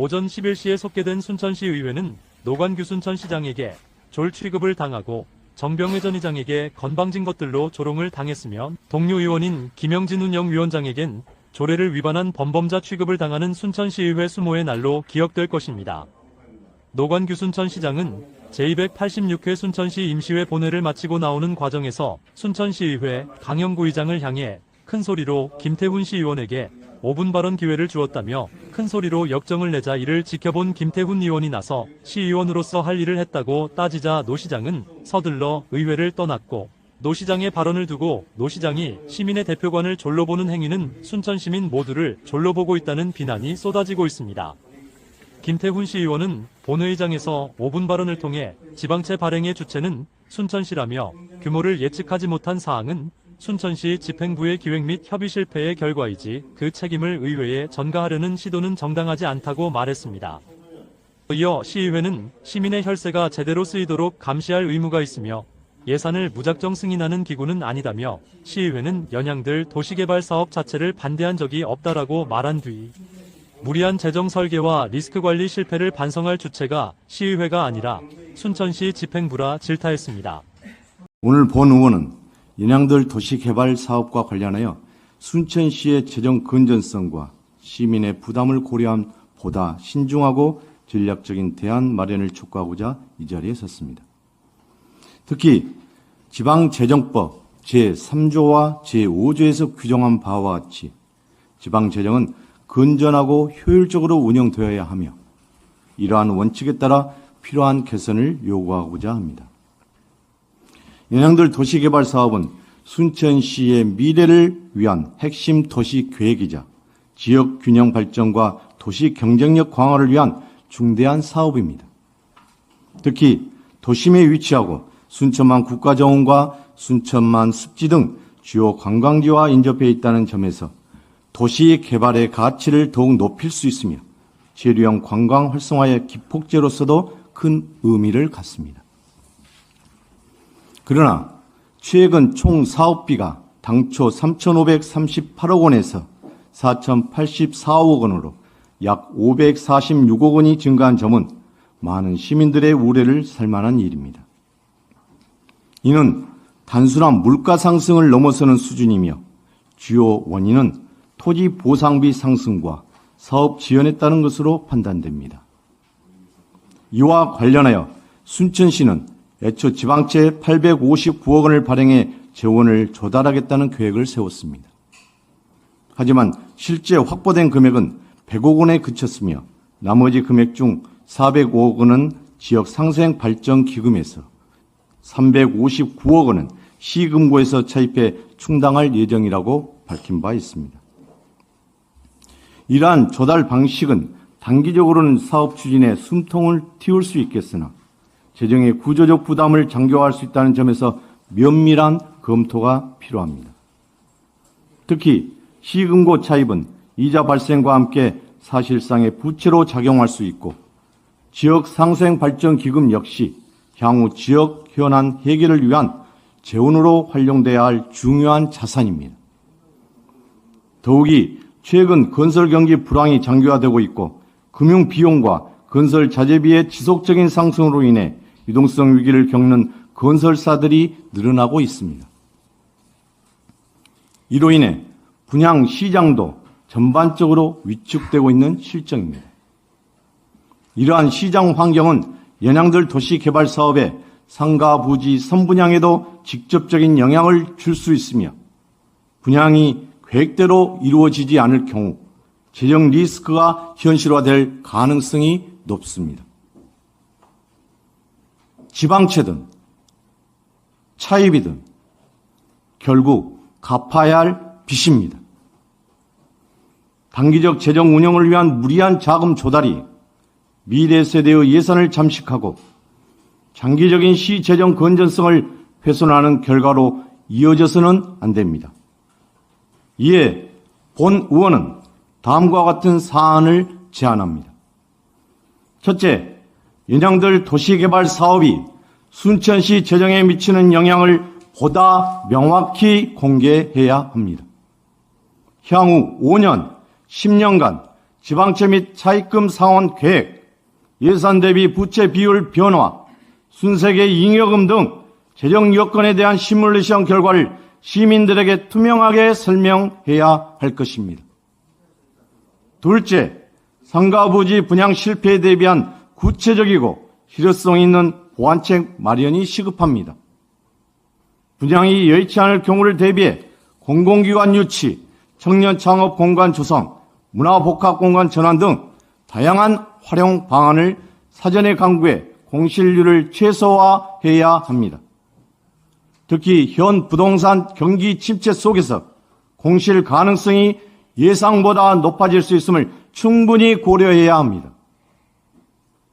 오전 11시에 속개된 순천시 의회는 노관규 순천시장에게 졸 취급을 당하고 정병회 전 의장에게 건방진 것들로 조롱을 당했으며 동료 의원인 김영진 운영위원장에겐 조례를 위반한 범범자 취급을 당하는 순천시의회 수모의 날로 기억될 것입니다. 노관규 순천시장은 제286회 순천시 임시회 본회를 마치고 나오는 과정에서 순천시의회 강영구 의장을 향해 큰 소리로 김태훈 시의원에게 5분 발언 기회를 주었다며 큰 소리로 역정을 내자 이를 지켜본 김태훈 의원이 나서 시의원으로서 할 일을 했다고 따지자 노 시장은 서둘러 의회를 떠났고 노 시장의 발언을 두고 노 시장이 시민의 대표관을 졸로 보는 행위는 순천 시민 모두를 졸로 보고 있다는 비난이 쏟아지고 있습니다. 김태훈 시의원은 본회의장에서 5분 발언을 통해 지방채 발행의 주체는 순천시라며 규모를 예측하지 못한 사항은 순천시 집행부의 기획 및 협의 실패의 결과이지 그 책임을 의회에 전가하려는 시도는 정당하지 않다고 말했습니다. 이어 시의회는 시민의 혈세가 제대로 쓰이도록 감시할 의무가 있으며 예산을 무작정 승인하는 기구는 아니다며 시의회는 연양들 도시개발 사업 자체를 반대한 적이 없다라고 말한 뒤 무리한 재정 설계와 리스크 관리 실패를 반성할 주체가 시의회가 아니라 순천시 집행부라 질타했습니다. 오늘 본 의원은 연양들 도시개발 사업과 관련하여 순천시의 재정 건전성과 시민의 부담을 고려한 보다 신중하고 전략적인 대안 마련을 촉구하고자 이 자리에 섰습니다. 특히 지방재정법 제3조와 제5조에서 규정한 바와 같이 지방재정은 건전하고 효율적으로 운영되어야 하며 이러한 원칙에 따라 필요한 개선을 요구하고자 합니다. 연양들 도시개발 사업은 순천시의 미래를 위한 핵심 도시 계획이자 지역 균형 발전과 도시 경쟁력 강화를 위한 중대한 사업입니다. 특히 도심에 위치하고 순천만 국가정원과 순천만 습지 등 주요 관광지와 인접해 있다는 점에서 도시 개발의 가치를 더욱 높일 수 있으며 재료형 관광 활성화의 기폭제로서도 큰 의미를 갖습니다. 그러나 최근 총 사업비가 당초 3,538억 원에서 4,084억 원으로 약 546억 원이 증가한 점은 많은 시민들의 우려를 살만한 일입니다. 이는 단순한 물가 상승을 넘어서는 수준이며 주요 원인은 토지 보상비 상승과 사업 지연에 따른 것으로 판단됩니다. 이와 관련하여 순천시는 애초 지방채 859억 원을 발행해 재원을 조달하겠다는 계획을 세웠습니다. 하지만 실제 확보된 금액은 100억 원에 그쳤으며 나머지 금액 중 405억 원은 지역상생발전기금에서 359억 원은 시금고에서 차입해 충당할 예정이라고 밝힌 바 있습니다. 이러한 조달 방식은 단기적으로는 사업 추진에 숨통을 틔울 수 있겠으나 재정의 구조적 부담을 장기화할 수 있다는 점에서 면밀한 검토가 필요합니다. 특히 시금고 차입은 이자 발생과 함께 사실상의 부채로 작용할 수 있고 지역상생발전기금 역시 향후 지역 현안 해결을 위한 재원으로 활용돼야 할 중요한 자산입니다. 더욱이 최근 건설 경기 불황이 장기화되고 있고 금융 비용과 건설 자재비의 지속적인 상승으로 인해 유동성 위기를 겪는 건설사들이 늘어나고 있습니다. 이로 인해 분양 시장도 전반적으로 위축되고 있는 실정입니다. 이러한 시장 환경은 연양들 도시개발 사업의 상가 부지 선분양에도 직접적인 영향을 줄 수 있으며 분양이 계획대로 이루어지지 않을 경우 재정 리스크가 현실화될 가능성이 높습니다. 지방채든 차입이든 결국 갚아야 할 빚입니다. 단기적 재정 운영을 위한 무리한 자금 조달이 미래 세대의 예산을 잠식하고 장기적인 시 재정 건전성을 훼손하는 결과로 이어져서는 안 됩니다. 이에 본 의원은 다음과 같은 사안을 제안합니다. 첫째, 연양들 도시개발 사업이 순천시 재정에 미치는 영향을 보다 명확히 공개해야 합니다. 향후 5년, 10년간 지방채 및 차입금 상환 계획, 예산 대비 부채 비율 변화, 순세계 잉여금 등 재정 여건에 대한 시뮬레이션 결과를 시민들에게 투명하게 설명해야 할 것입니다. 둘째, 상가부지 분양 실패에 대비한 구체적이고 실효성 있는 보완책 마련이 시급합니다. 분양이 여의치 않을 경우를 대비해 공공기관 유치, 청년 창업 공간 조성, 문화복합공간 전환 등 다양한 활용 방안을 사전에 강구해 공실률을 최소화해야 합니다. 특히 현 부동산 경기 침체 속에서 공실 가능성이 예상보다 높아질 수 있음을 충분히 고려해야 합니다.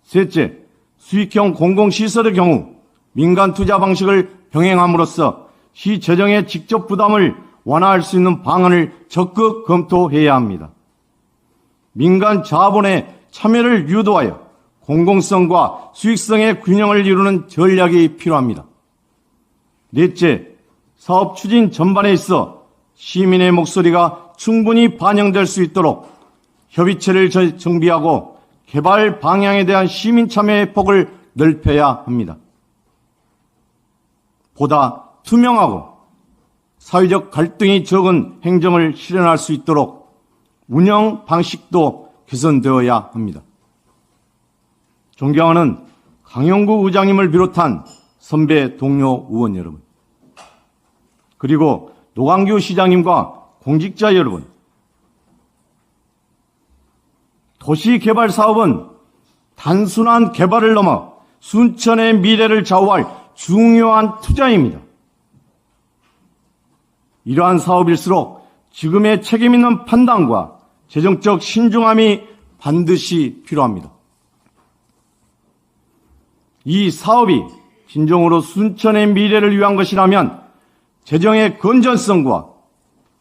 셋째, 수익형 공공시설의 경우 민간 투자 방식을 병행함으로써 시 재정의 직접 부담을 완화할 수 있는 방안을 적극 검토해야 합니다. 민간 자본의 참여를 유도하여 공공성과 수익성의 균형을 이루는 전략이 필요합니다. 넷째, 사업 추진 전반에 있어 시민의 목소리가 충분히 반영될 수 있도록 협의체를 정비하고 개발 방향에 대한 시민 참여의 폭을 넓혀야 합니다. 보다 투명하고 사회적 갈등이 적은 행정을 실현할 수 있도록 운영 방식도 개선되어야 합니다. 존경하는 강영구 의장님을 비롯한 선배 동료 의원 여러분, 그리고 노광규 시장님과 공직자 여러분, 도시개발 사업은 단순한 개발을 넘어 순천의 미래를 좌우할 중요한 투자입니다. 이러한 사업일수록 지금의 책임있는 판단과 재정적 신중함이 반드시 필요합니다. 이 사업이 진정으로 순천의 미래를 위한 것이라면 재정의 건전성과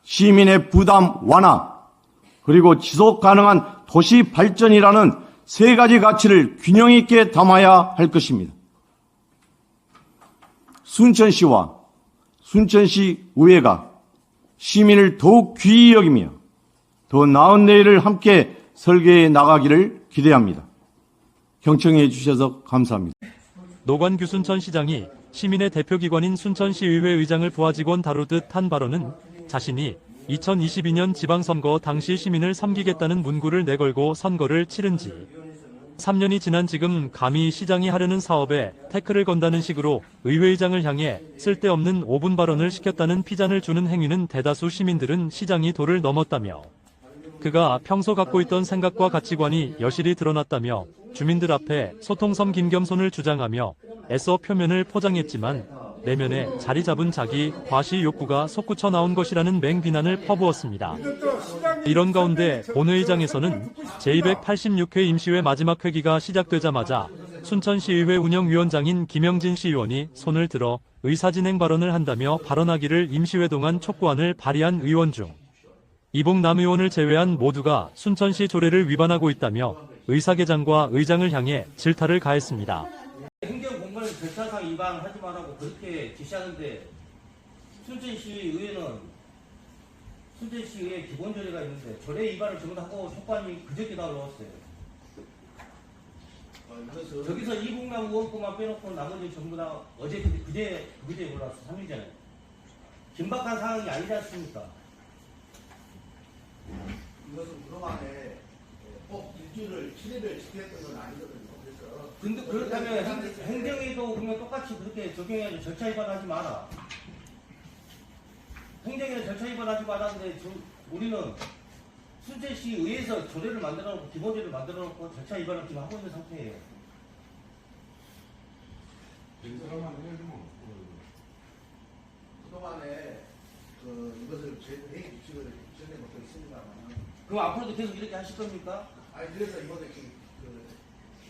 시민의 부담 완화, 그리고 지속 가능한 도시 발전이라는 세 가지 가치를 균형 있게 담아야 할 것입니다. 순천시와 순천시 의회가 시민을 더욱 귀히 여기며 더 나은 내일을 함께 설계해 나가기를 기대합니다. 경청해 주셔서 감사합니다. 노관규 순천시장이 시민의 대표기관인 순천시의회 의장을 부하직원 다루듯 한 발언은 자신이 2022년 지방선거 당시 시민을 섬기겠다는 문구를 내걸고 선거를 치른 지 3년이 지난 지금 감히 시장이 하려는 사업에 태클을 건다는 식으로 의회의장을 향해 쓸데없는 5분 발언을 시켰다는 피잔을 주는 행위는 대다수 시민들은 시장이 도를 넘었다며 그가 평소 갖고 있던 생각과 가치관이 여실히 드러났다며 주민들 앞에 소통섬 김겸손을 주장하며 애써 표면을 포장했지만 내면에 자리 잡은 자기 과시 욕구가 솟구쳐 나온 것이라는 맹비난을 퍼부었습니다. 이런 가운데 본회의장에서는 제286회 임시회 마지막 회기가 시작되자마자 순천시의회 운영위원장인 김영진 시의원이 손을 들어 의사진행 발언을 한다며 발언하기를 임시회 동안 촉구안을 발의한 의원 중 이봉남 의원을 제외한 모두가 순천시 조례를 위반하고 있다며 의사개장과 의장을 향해 질타를 가했습니다. 행정공무원 절차상 위반하지 말라고 그렇게 지시하는데 순천시의회는 순천시의회 기본조례가 있는데 조례 위반을 전부 다 하고 촉구안이 그저께 다 올라왔어요. 저기서 이봉남 의원권만 빼놓고 나머지 전부 다 어제 그제 올라왔어. 3일 전에. 긴박한 상황이 아니지 않습니까? 이것은 그동안에 꼭 일주일을 7일을 지켰던 건 아니거든요. 그래서 근데 그렇다면 행정위도 그러면 똑같이 그렇게 적용해야지. 절차 위반하지 마라. 행정위는 절차 위반하지 마라. 근데 우리는 순천시 의회에서 조례를 만들어 놓고 기본조례를 만들어 놓고 절차 위반을 지금 하고 있는 상태예요. 그동안에 이것을 제 회의 규칙을 지정해 놓고 있습니다만, 그럼 앞으로도 계속 이렇게 하실 겁니까? 아니 그래서 이번에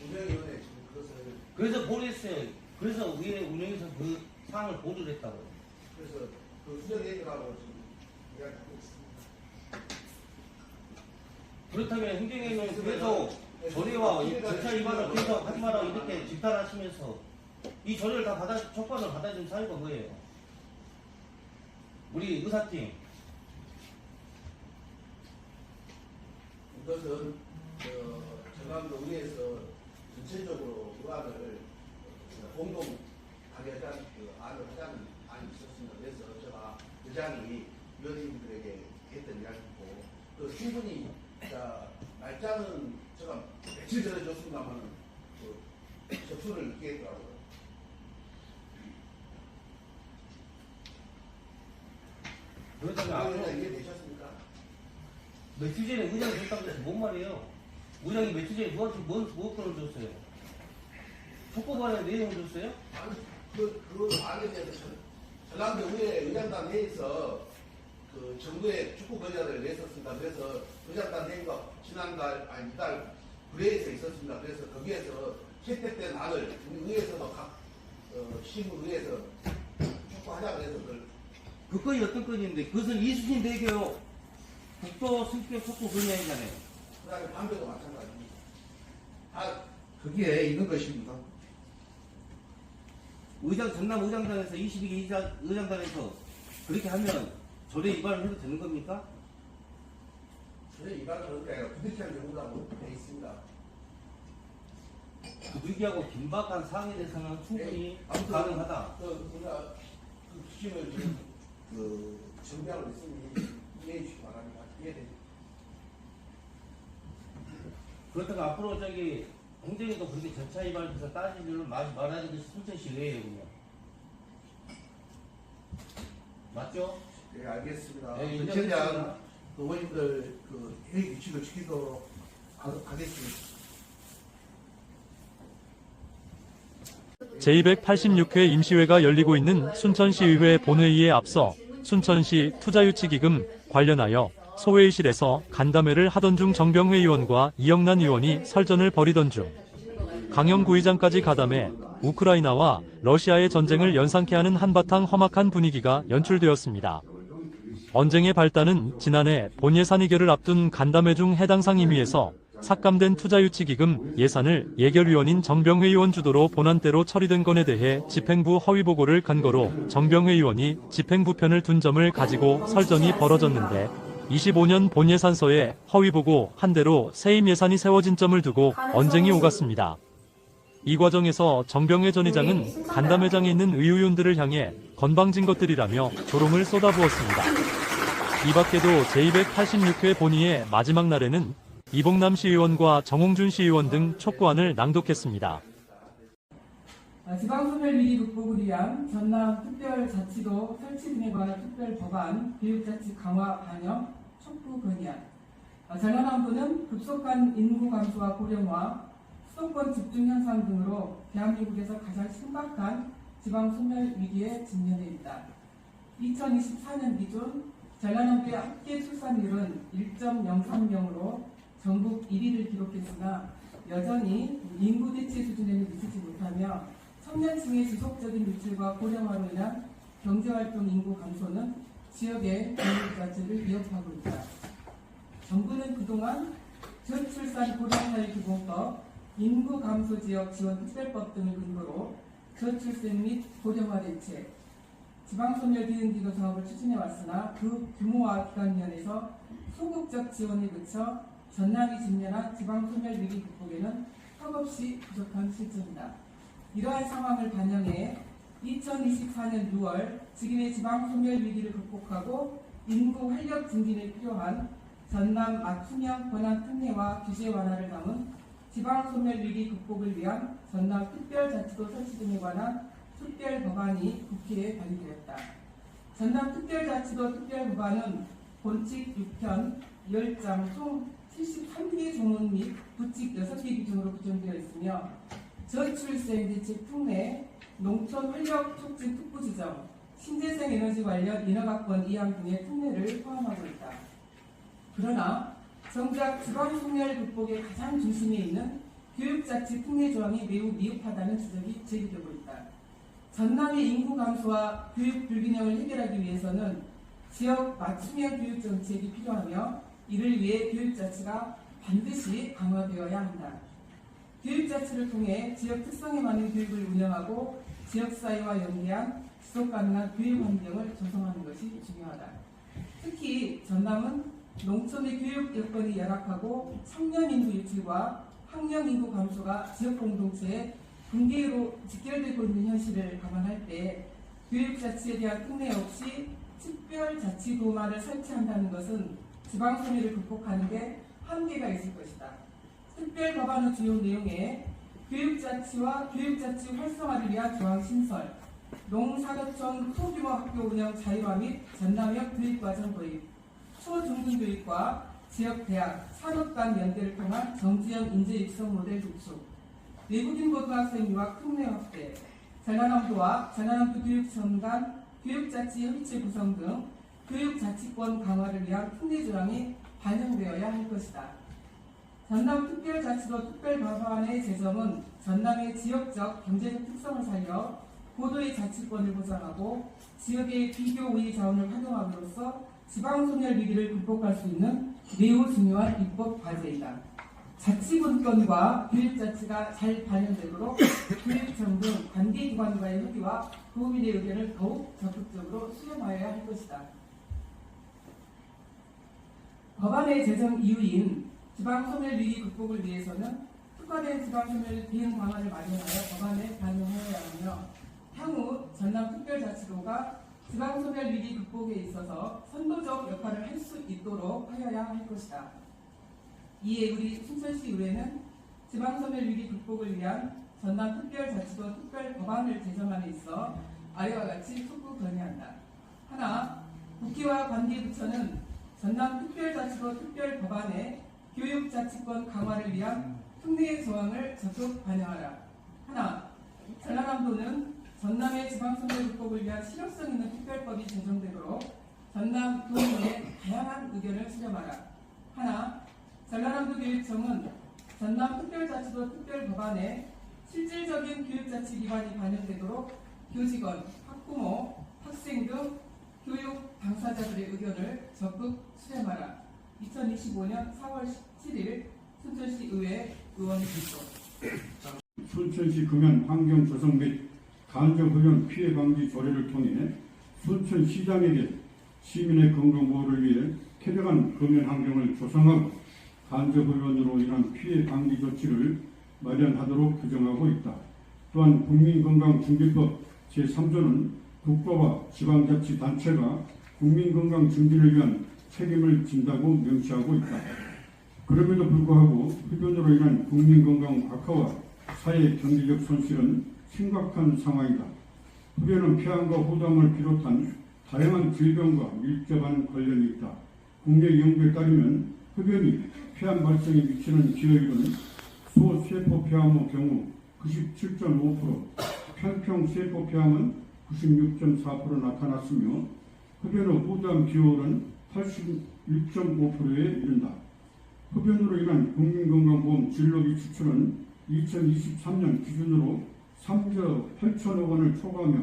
운영위원회 지금 그것을 그래서 보냈어요. 그래서 의회 운영에서 그 사항을 보도를 했다고요. 그래서 그 수정 얘기하고 지금 이야기하고 있습니다. 그렇다면 행정위는 그래도 조례와 절차 위반을 계속 하지 마라 이렇게 질타하시면서 이 조례를 다 촉구안을 받아준 사유가 뭐예요? 우리 의사팀 이것은 전남도 의회에서 전체적으로 의안을 공동 가결한 안을 하자는 안이 있었습니다. 그래서 제가 의장이 위원님들에게 했던 이야기고 그 충분히 날짜는 제가 며칠 전에 줬습니다만 접수를 늦게 했더라고요. 그러다가 앞으로 이해되셨습니까? 며칠 전에 의장이 줬다고 해서 뭔 말이에요? 의장이 며칠 전에 누구한테 무엇 걸어줬어요? 촉구반에 내용을 줬어요? 아니, 그 안에 대해서 전남도 의회 의장단 회의에서 그 정부의 축구 건의안을 냈었습니다. 그래서 의장단 회의가 지난달, 아니 이달 불회에서 있었습니다. 그래서 거기에서 채택된 안을 우리 의회에서도 각 시의회에서 축구하자 그래서 그걸 그 건이 어떤 건인데 그것은 이수신 대교 국도 승격 촉구 건의안이잖아요. 그 다음에 반대도 마찬가지입니다. 다 거기에 있는 것입니다. 전남 의장단에서 22개 의장단에서 그렇게 하면 조례 위반을 해도 되는 겁니까? 저희 위반은 그런 게 아니라 부득이한 경우라고 되어 있습니다. 부득이하고 긴박한 사항에 대해서는 충분히 아무튼 가능하다. 우리가 그 기준을 지금 정비하고 있으니 이해해 주시기 바랍니다. 이해되죠? 그렇다가 앞으로 행정에도 그렇게 절차 위반을 해서 따지면 말하는 것이 순천시 의회군요. 맞죠? 네, 알겠습니다. 네, 그 최대한 의원님들 그 회의 규칙을 지키도록 하겠습니다. 제286회 임시회가 열리고 있는 순천시의회 본회의에 앞서 순천시 투자유치기금 관련하여 소회의실에서 간담회를 하던 중 정병회 의원과 이영란 의원이 설전을 벌이던 중 강영구의장까지 가담해 우크라이나와 러시아의 전쟁을 연상케 하는 한바탕 험악한 분위기가 연출되었습니다. 언쟁의 발단은 지난해 본예산 의결을 앞둔 간담회 중 해당 상임위에서 삭감된 투자유치기금 예산을 예결위원인 정병회 의원 주도로 본안대로 처리된 건에 대해 집행부 허위보고를 근거로 정병회 의원이 집행부 편을 둔 점을 가지고 설전이 벌어졌는데 25년 본예산서에 허위보고 한 대로 세임 예산이 세워진 점을 두고 언쟁이 오갔습니다. 이 과정에서 정병회 전 의장은 간담회장에 있는 의원들을 향해 건방진 것들이라며 조롱을 쏟아부었습니다. 이 밖에도 제286회 본회의의 마지막 날에는 이봉남 시의원과 정홍준 시의원 등 촉구안을 낭독했습니다. 지방소멸위기 극복을 위한 전남특별자치도 설치 등에 관한 특별법안, 교육자치 강화 반영, 촉구 건의안. 전남안부는 급속한 인구 감소와 고령화, 수도권 집중 현상 등으로 대한민국에서 가장 심각한 지방소멸위기에 직면해 있다. 2024년 기준 전남안부의 합계 출산율은 1.03명으로 전국 1위를 기록했으나 여전히 인구 대체 수준에는 미치지 못하며 청년층의 지속적인 유출과 고령화로 인한 경제활동 인구 감소는 지역의 경제 자체를 위협하고 있다. 정부는 그동안 저출산 고령화의 기본법, 인구 감소 지역 지원 특별법 등을 근거로 저출생 및 고령화 대책, 지방소멸 대응기도 사업을 추진해 왔으나 그 규모와 기간 면에서 소극적 지원에 그쳐 전남이 직면한 지방소멸 위기 극복에는 턱없이 부족한 실정이다. 이러한 상황을 반영해 2024년 6월 지금의 지방소멸 위기를 극복하고 인구 활력 증진에 필요한 전남 아투명 권한 특례와 규제 완화를 담은 지방소멸 위기 극복을 위한 전남 특별자치도 설치 등에 관한 특별법안이 국회에 발의되었다. 전남 특별자치도 특별법안은 본칙 6편 10장 총 73개 조문 및 부칙 6개 규정으로 구성되어 있으며 저출생 대책 특례, 농촌 활력 촉진 특구 지정, 신재생 에너지 관련 인허가권 이양 등의 특례를 포함하고 있다. 그러나 정작 지방소멸 극복의 가장 중심에 있는 교육자치 특례 조항이 매우 미흡하다는 지적이 제기되고 있다. 전남의 인구 감소와 교육 불균형을 해결하기 위해서는 지역 맞춤형 교육 정책이 필요하며 이를 위해 교육자치가 반드시 강화되어야 한다. 교육자치를 통해 지역 특성에 맞는 교육을 운영하고 지역사회와 연계한 지속가능한 교육 환경을 조성하는 것이 중요하다. 특히 전남은 농촌의 교육 여건이 열악하고 청년 인구 유출과 학령 인구 감소가 지역 공동체의 붕괴로 직결되고 있는 현실을 감안할 때 교육자치에 대한 특례 없이 특별자치도마를 설치한다는 것은 지방소멸을 극복하는 데 한계가 있을 것이다. 특별법안의 주요 내용에 교육자치와 교육자치 활성화를 위한 조항 신설, 농사교촌 소규모 학교 운영 자율화 및 전남형 교육과정 도입, 초중등교육과 지역대학, 산업 간 연대를 통한 정지형 인재 육성 모델 구축, 외국인 고등학생 유학 특례 확대, 전라남도와 전라남도 교육청 간 교육자치 협의체 구성 등 교육자치권 강화를 위한 특례 조항이 반영되어야 할 것이다. 전남특별자치도 특별법안의 제정은 전남의 지역적 경제적 특성을 살려 고도의 자치권을 보장하고 지역의 비교 우위 자원을 활용함으로써 지방소멸 위기를 극복할 수 있는 매우 중요한 입법 과제이다. 자치분권과 교육자치가 잘 반영되도록 교육청 등 관계기관과의 협의와 도민의 의견을 더욱 적극적으로 수렴하여야 할 것이다. 법안의 제정 이유인 지방소멸 위기 극복을 위해서는 특화된 지방소멸 대응 방안을 마련하여 법안에 반영하여야 하며 향후 전남특별자치도가 지방소멸 위기 극복에 있어서 선도적 역할을 할 수 있도록 하여야 할 것이다. 이에 우리 순천시 의회는 지방소멸 위기 극복을 위한 전남특별자치도 특별법안을 제정함에 있어 아래와 같이 촉구 건의한다. 하나, 국회와 관계부처는 전남특별자치도 특별법안에 교육자치권 강화를 위한 특례 조항을 적극 반영하라. 하나, 전라남도는 전남의 지방소멸 극복을 위한 실효성 있는 특별법이 제정되도록 전남 도민의 다양한 의견을 수렴하라. 하나, 전라남도 교육청은 전남특별자치도 특별법안에 실질적인 교육자치 기반이 반영되도록 교직원, 학부모, 학생 등 교육 당사자들의 의견을 적극 수렴하라. 2025년 4월 17일 순천시 의회 의원 기소. 순천시 금연 환경 조성 및 간접 흡연 피해 방지 조례를 통해 순천시장에게 시민의 건강 보호를 위해 쾌적한 금연 환경을 조성하고 간접 흡연으로 인한 피해 방지 조치를 마련하도록 규정하고 있다. 또한 국민건강중개법 제3조는 국가와 지방자치단체가 국민건강 증진을 위한 책임을 진다고 명시하고 있다. 그럼에도 불구하고 흡연으로 인한 국민건강 악화와 사회 경제적 손실은 심각한 상황이다. 흡연은 폐암과 호담을 비롯한 다양한 질병과 밀접한 관련이 있다. 국내 연구에 따르면 흡연이 폐암 발생에 미치는 기여율은 소세포폐암의 경우 97.5%, 편평세포폐암은 96.4% 나타났으며 흡연의 호담 기여율은 81.5%에 이른다. 흡연으로 인한 국민건강보험 진료비 지출은 2023년 기준으로 3조 8천억 원을 초과하며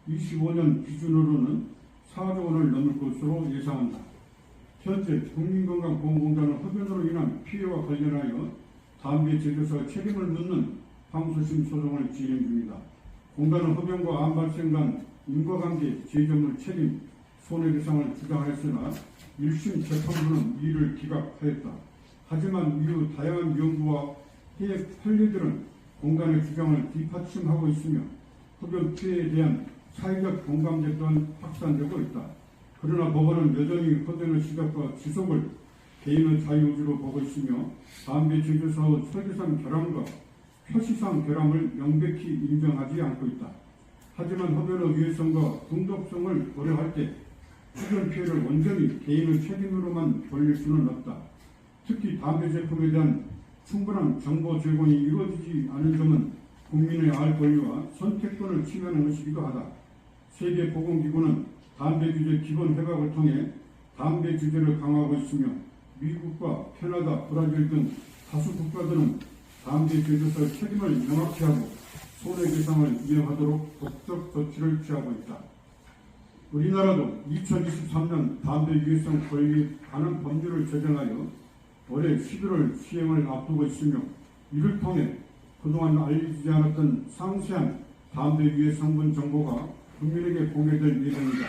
25년 기준으로는 4조 원을 넘을 것으로 예상한다. 현재 국민건강보험공단은 흡연으로 인한 피해와 관련하여 담배 제조사 책임을 묻는 항소심 소송을 진행 중이다. 공단은 흡연과 암 발생 간 인과관계 제조물 책임 손해배상을 주장하였으나 1심 재판부는 이를 기각하였다. 하지만 이후 다양한 연구와 해외 판례들은 공단의 주장을 뒷받침하고 있으며 흡연 피해에 대한 사회적 공감대 또한 확산되고 있다. 그러나 법원은 여전히 흡연의 시작과 지속을 개인의 자유의지로 보고 있으며 담배 제조사의 설계상 결함과 표시상 결함을 명백히 인정하지 않고 있다. 하지만 흡연의 위해성과 중독성을 고려할 때 흡연 피해를 완전히 개인의 책임으로만 돌릴 수는 없다. 특히 담배 제품에 대한 충분한 정보 제공이 이루어지지 않은 점은 국민의 알 권리와 선택권을 침해하는 것이기도 하다. 세계보건기구는 담배 규제 기본 협약을 통해 담배 규제를 강화하고 있으며 미국과 캐나다, 브라질 등 다수 국가들은 담배 제조사의 책임을 명확히 하고 손해배상을 이행하도록 법적 조치를 취하고 있다. 우리나라도 2023년 담배 유해성 권리 관한 법률을 제정하여 올해 11월 시행을 앞두고 있으며 이를 통해 그동안 알려지지 않았던 상세한 담배 유해 성분 정보가 국민에게 공개될 예정이다.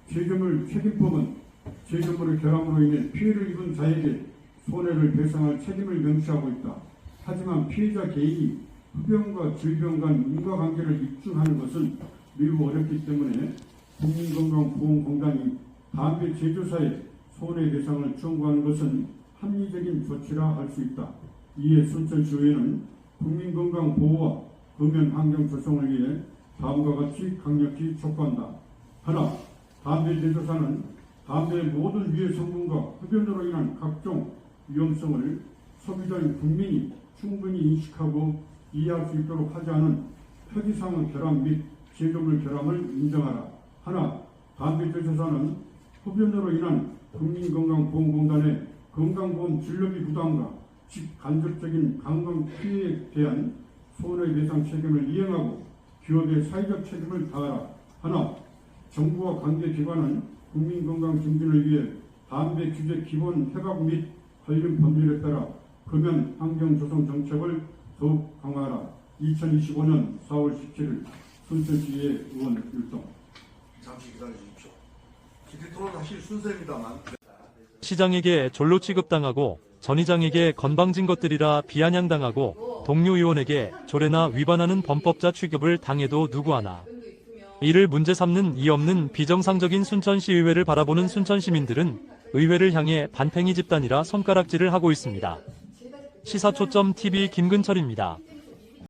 폐기물 책임법은 세금으로 결함으로 인해 피해를 입은 자에게 손해를 배상할 책임을 명시하고 있다. 하지만 피해자 개인이 흡연과 질병 간 인과관계를 입증하는 것은 매우 어렵기 때문에 국민건강보험공단이 담배 제조사에 손해배상을 청구하는 것은 합리적인 조치라 할 수 있다. 이에 순천시의회는 국민건강보호와 금연환경 조성을 위해 다음과 같이 강력히 촉구한다. 하나, 담배 제조사는 담배의 모든 유해 성분과 흡연으로 인한 각종 위험성을 소비자인 국민이 충분히 인식하고 이해할 수 있도록 하지 않은 표기상의 결함 및 제조물 결함을 인정하라. 하나, 담배 제조사는 흡연으로 인한 국민건강보험공단의 건강보험 진료비 부담과 직간접적인 건강 피해에 대한 손해배상 책임을 이행하고 기업의 사회적 책임을 다하라. 하나, 정부와 관계기관은 국민건강 증진을 위해 담배 규제 기본 해각 및 관련 법률에 따라 금연 환경 조성 정책을 더욱 강화하라. 2025년 4월 17일 순천시의 의원 율동. 잠시 기다려 주십시오. 기대 토론 사실 순서입니다만. 시장에게 졸로 취급당하고 전 의장에게 건방진 것들이라 비아냥당하고 동료 의원에게 조례나 위반하는 범법자 취급을 당해도 누구 하나. 이를 문제 삼는 이 없는 비정상적인 순천시의회를 바라보는 순천시민들은 의회를 향해 반팽이 집단이라 손가락질을 하고 있습니다. 시사초점 TV 김근철입니다.